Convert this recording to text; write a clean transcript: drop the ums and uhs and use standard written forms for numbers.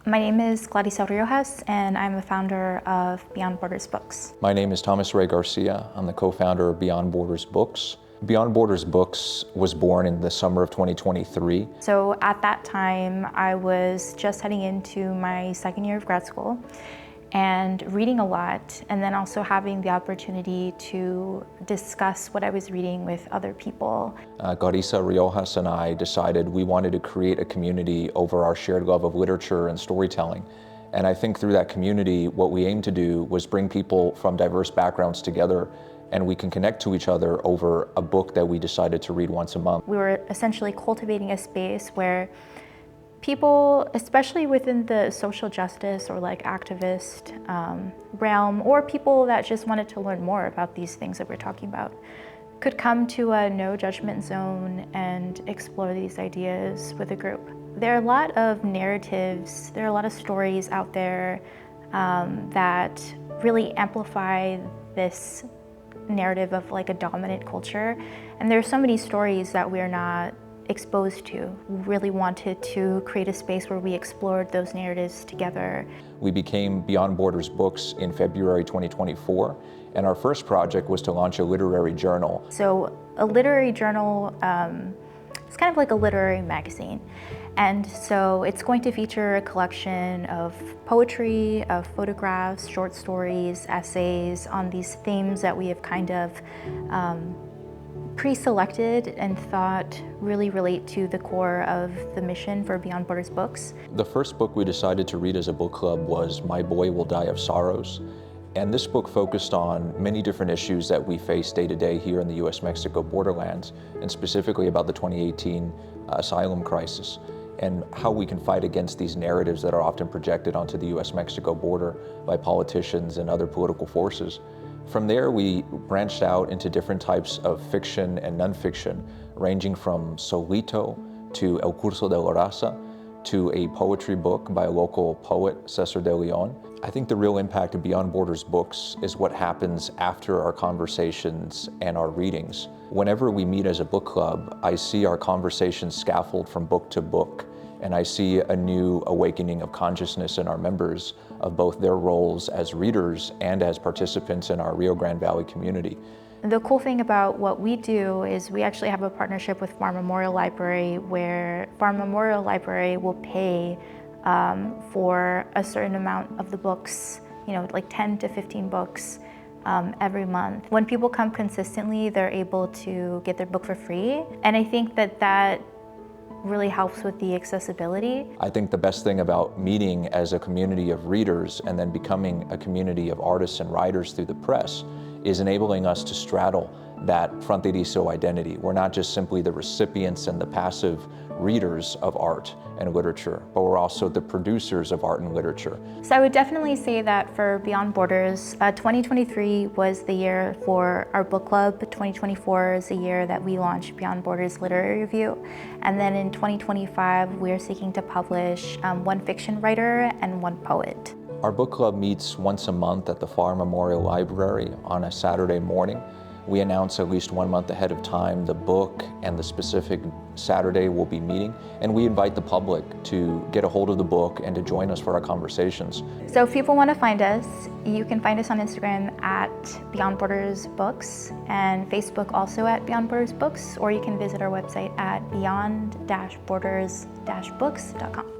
My name is Clarissa Riojas, and I'm a founder of Beyond Borders Books. My name is Thomas Ray Garcia. I'm the co-founder of Beyond Borders Books. Beyond Borders Books was born in the summer of 2023. So at that time, I was just heading into my second year of grad school and reading a lot, and then also having the opportunity to discuss what I was reading with other people. Clarissa Riojas and I decided we wanted to create a community over our shared love of literature and storytelling. And I think through that community, what we aimed to do was bring people from diverse backgrounds together, and we can connect to each other over a book that we decided to read once a month. We were essentially cultivating a space where people, especially within the social justice or like activist realm, or people that just wanted to learn more about these things that we're talking about, could come to a no judgment zone and explore these ideas with a group. There are a lot of narratives, there are a lot of stories out there that really amplify this narrative of like a dominant culture. And there are so many stories that we're not exposed to. We really wanted to create a space where we explored those narratives together. We became Beyond Borders Books in February 2024, and our first project was to launch a literary journal. So a literary journal, it's kind of like a literary magazine. And so it's going to feature a collection of poetry, of photographs, short stories, essays on these themes that we have kind of pre-selected and thought really relate to the core of the mission for Beyond Borders Books. The first book we decided to read as a book club was My Boy Will Die of Sorrows. And this book focused on many different issues that we face day to day here in the US-Mexico borderlands, and specifically about the 2018 asylum crisis, and how we can fight against these narratives that are often projected onto the US-Mexico border by politicians and other political forces. From there, we branched out into different types of fiction and nonfiction, ranging from Solito to El Curso de la Raza, to a poetry book by a local poet, Cesar de Leon. I think the real impact of Beyond Borders Books is what happens after our conversations and our readings. Whenever we meet as a book club, I see our conversations scaffold from book to book, and I see a new awakening of consciousness in our members of both their roles as readers and as participants in our Rio Grande Valley community. The cool thing about what we do is we actually have a partnership with Farm Memorial Library, where Farm Memorial Library will pay for a certain amount of the books, like 10 to 15 books every month. When people come consistently, they're able to get their book for free. And I think that really helps with the accessibility. I think the best thing about meeting as a community of readers and then becoming a community of artists and writers through the press is enabling us to straddle that fronterizo identity. We're not just simply the recipients and the passive readers of art and literature, but we're also the producers of art and literature. So I would definitely say that for Beyond Borders, 2023 was the year for our book club. 2024 is the year that we launched Beyond Borders Literary Review. And then in 2025, we're seeking to publish one fiction writer and one poet. Our book club meets once a month at the Farm Memorial Library on a Saturday morning. We announce at least 1 month ahead of time the book and the specific Saturday we'll be meeting, and we invite the public to get a hold of the book and to join us for our conversations. So if people want to find us, you can find us on Instagram at Beyond Borders Books, and Facebook also at Beyond Borders Books, or you can visit our website at beyond-borders-books.com.